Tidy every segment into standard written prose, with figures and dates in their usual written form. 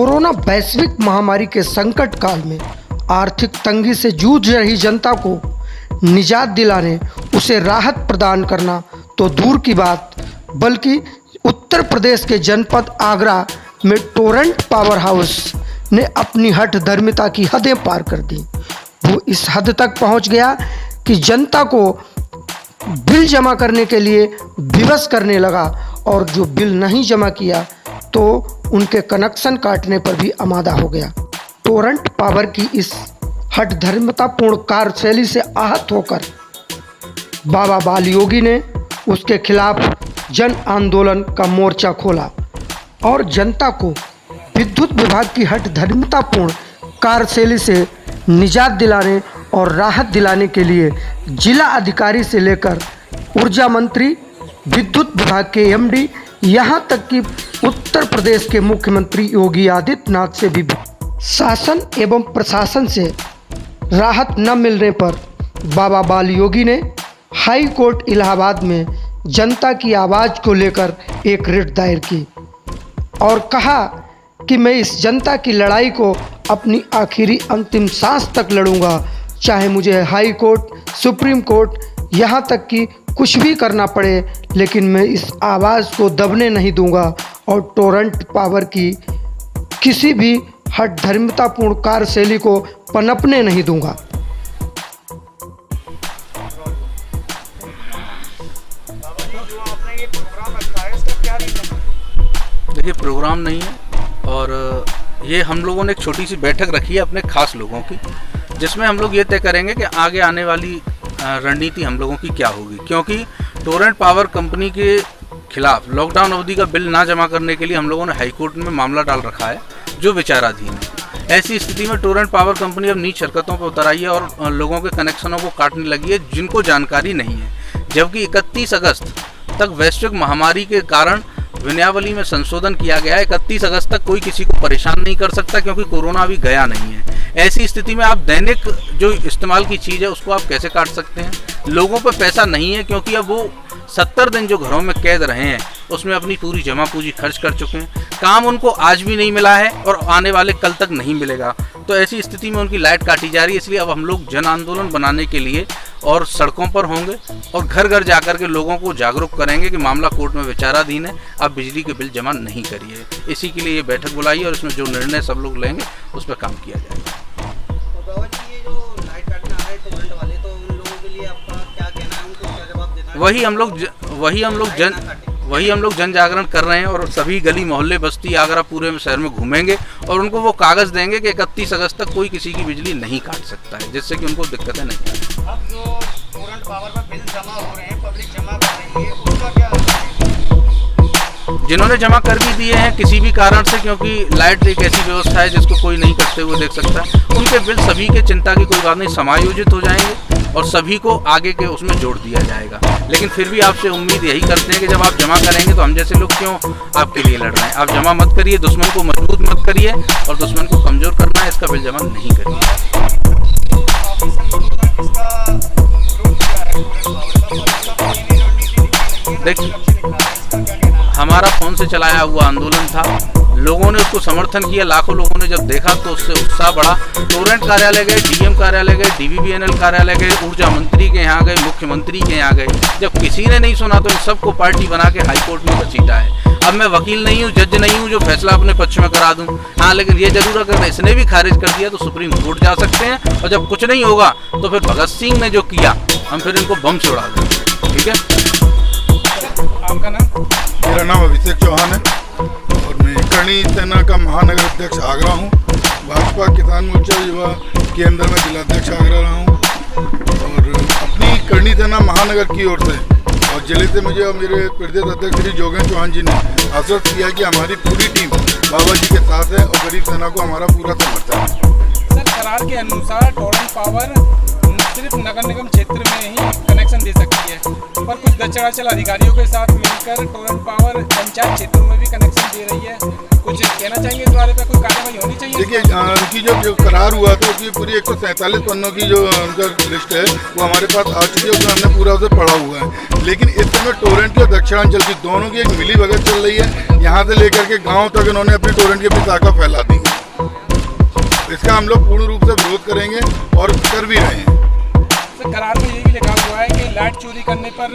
Corona वैश्विक महामारी के संकट काल में आर्थिक तंगी से जूझ रही जनता को निजात दिलाने, उसे राहत प्रदान करना तो दूर की बात, बल्कि उत्तर प्रदेश के जनपद आगरा में टोरंट पावर हाउस ने अपनी हठधर्मिता की हदें पार कर दी। वो इस हद तक पहुंच गया कि जनता को बिल जमा करने के लिए विवश करने लगा, और जो बिल नहीं जमा किया तो उनके कनेक्शन काटने पर भी आमादा हो गया। टोरंट पावर की इस हठधर्मितापूर्ण कार्यशैली से आहत होकर बाबा बाल योगी ने उसके खिलाफ जन आंदोलन का मोर्चा खोला और जनता को विद्युत विभाग की हठधर्मितापूर्ण कार्यशैली से निजात दिलाने और राहत दिलाने के लिए जिला अधिकारी से लेकर ऊर्जा मंत्री, विद्युत विभाग के एमडी, यहाँ तक कि उत्तर प्रदेश के मुख्यमंत्री योगी आदित्यनाथ से भी शासन एवं प्रशासन से राहत न मिलने पर बाबा बाल योगी ने हाई कोर्ट इलाहाबाद में जनता की आवाज़ को लेकर एक रिट दायर की और कहा कि मैं इस जनता की लड़ाई को अपनी आखिरी अंतिम सांस तक लड़ूंगा, चाहे मुझे हाई कोर्ट, सुप्रीम कोर्ट, यहाँ तक कि कुछ भी करना पड़े, लेकिन मैं इस आवाज़ को दबने नहीं दूंगा और टोरंट पावर की किसी भी हठधर्मितापूर्ण कार्यशैली को पनपने नहीं दूंगा। देखिए, प्रोग्राम नहीं है और ये हम लोगों ने एक छोटी सी बैठक रखी है अपने खास लोगों की, जिसमें हम लोग ये तय करेंगे कि आगे आने वाली रणनीति हम लोगों की क्या होगी। क्योंकि टोरंट पावर कंपनी के खिलाफ लॉकडाउन अवधि का बिल ना जमा करने के लिए हम लोगों ने हाई कोर्ट में मामला डाल रखा है, जो विचाराधीन है। ऐसी स्थिति में टोरंट पावर कंपनी अब नीच हरकतों पर उतर आई है और लोगों के कनेक्शनों को काटने लगी है जिनको जानकारी नहीं है। जबकि 31 अगस्त तक वैश्विक महामारी के कारण विनयावली में संशोधन किया गया है। 31 अगस्त तक कोई किसी को परेशान नहीं कर सकता, क्योंकि कोरोना अभी गया नहीं है। ऐसी स्थिति में आप दैनिक जो इस्तेमाल की चीज़ है उसको आप कैसे काट सकते हैं। लोगों पर पैसा नहीं है, क्योंकि अब वो 70 दिन जो घरों में कैद रहे हैं उसमें अपनी पूरी जमा पूंजी खर्च कर चुके हैं। काम उनको आज भी नहीं मिला है और आने वाले कल तक नहीं मिलेगा। तो ऐसी स्थिति में उनकी लाइट काटी जा रही है। इसलिए अब हम लोग जन आंदोलन बनाने के लिए और सड़कों पर होंगे और घर घर जाकर के लोगों को जागरूक करेंगे कि मामला कोर्ट में विचाराधीन है, आप बिजली के बिल जमा नहीं करिए। इसी के लिए ये बैठक बुलाई और इसमें जो निर्णय सब लोग लेंगे उस पर काम किया जाएगा। वही हम लोग जन जागरण कर रहे हैं और सभी गली मोहल्ले बस्ती आगरा पूरे शहर में घूमेंगे और उनको वो कागज़ देंगे कि 31 अगस्त तक कोई किसी की बिजली नहीं काट सकता है, जिससे कि उनको दिक्कतें नहीं आएंगी। अब जो टोरंट पावर पर बिल जमा हो रहे हैं, पब्लिक जमा कर रही है, उसका क्या? जिन्होंने जमा कर भी दिए हैं किसी भी कारण से, क्योंकि लाइट एक ऐसी व्यवस्था है जिसको कोई नहीं करते हुए देख सकता, उनके बिल सभी के, चिंता की कोई बात नहीं, समायोजित हो जाएंगे और सभी को आगे के उसमें जोड़ दिया जाएगा। लेकिन फिर भी आपसे उम्मीद यही करते हैं कि जब आप जमा करेंगे तो हम जैसे लोग क्यों आपके लिए लड़ रहे हैं। आप जमा मत करिए, दुश्मन को मजबूत मत करिए और दुश्मन को कमज़ोर करना है, इसका बिल जमा नहीं करिए। देखिए, हमारा फ़ोन से चलाया हुआ आंदोलन था, लोगों ने उसको समर्थन किया। लाखों लोगों ने जब देखा तो उससे उत्साह बढ़ा। टोरंट कार्यालय गए, डीएम कार्यालय गए, डीवीबीएनएल कार्यालय गए, ऊर्जा मंत्री के यहाँ गए, मुख्यमंत्री के यहाँ गए। जब किसी ने नहीं सुना तो इन सबको पार्टी बना के हाईकोर्ट में घसीटा है। अब मैं वकील नहीं हूँ, जज नहीं हूँ जो फैसला अपने पक्ष में करा दूँ। हाँ, लेकिन ये जरूर अगर इसने भी खारिज कर दिया तो सुप्रीम कोर्ट जा सकते हैं, और जब कुछ नहीं होगा तो फिर भगत सिंह ने जो किया हम फिर इनको बम से उड़ा देंगे। ठीक है। आपका नाम? मेरा नाम अभिषेक चौहान है और मैं करणी सेना का महानगर अध्यक्ष आगरा हूँ। भाजपा किसान मोर्चा युवा के अंदर मैं जिलाध्यक्ष आगरा रहा हूँ और अपनी करणी सेना महानगर की ओर से और जिले से मुझे और मेरे प्रदेश अध्यक्ष श्री जोगेंद्र चौहान जी ने आश्वस्त किया कि हमारी पूरी टीम बाबा जी के साथ है और गरीब सेना को हमारा पूरा समर्थन है। सर, करार के अनुसार टोरंट पावर सिर्फ नगर निगम क्षेत्र में ही कनेक्शन दे सकती है, पर कुछ दक्षिणांचल अधिकारियों के साथ मिलकर टोरंट पावर पंचायत क्षेत्रों में भी कनेक्शन दे रही है। कुछ कहना चाहेंगे इस बारे पे, कोई कार्रवाई होनी चाहिए? देखिए उनकी जो करार हुआ था उसकी पूरी 147 पन्नों की जो उनका लिस्ट है वो हमारे पास आ चुकी है, उसमें हमने पूरा उसे पढ़ा हुआ है। लेकिन इस समय टोरेंट की और दक्षिणांचल की दोनों की एक मिली भगत चल रही है। यहाँ से लेकर के गाँव तक इन्होंने अपनी टोरेंट की अपनी शाखा फैला दी है। इसका हम लोग पूर्ण रूप से विरोध करेंगे और कर भी रहे हैं। सर, करार में ये भी लिखा हुआ है कि लाइट चोरी करने पर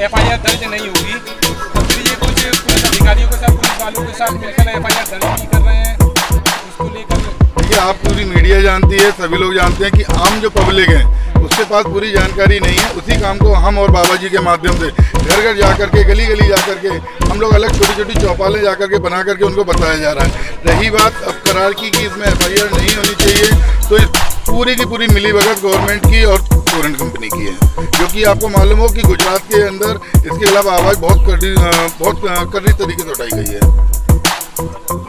FIR दर्ज नहीं होगी, तो फिर ये कुछ पुलिस अधिकारियों के साथ, पुलिस वालों के साथ मिलकर FIR दर्ज नहीं कर रहे हैं, उसको लेकर। देखिए आप पूरी मीडिया जानती है, सभी लोग जानते हैं कि आम जो पब्लिक है उसके पास पूरी जानकारी नहीं है। उसी काम को हम और बाबा जी के माध्यम से घर घर जा करके, गली गली जा करके हम लोग अलग छोटी छोटी चौपालें जा करके बना करके उनको बताया जा रहा है। रही बात अब करार की कि इसमें FIR नहीं होनी चाहिए, तो इस पूरी की पूरी मिली भगत गवर्नमेंट की और टोरेंट कंपनी की है, जो कि आपको मालूम हो कि गुजरात के अंदर इसके खिलाफ आवाज़ बहुत कड़ी तरीके से उठाई गई है।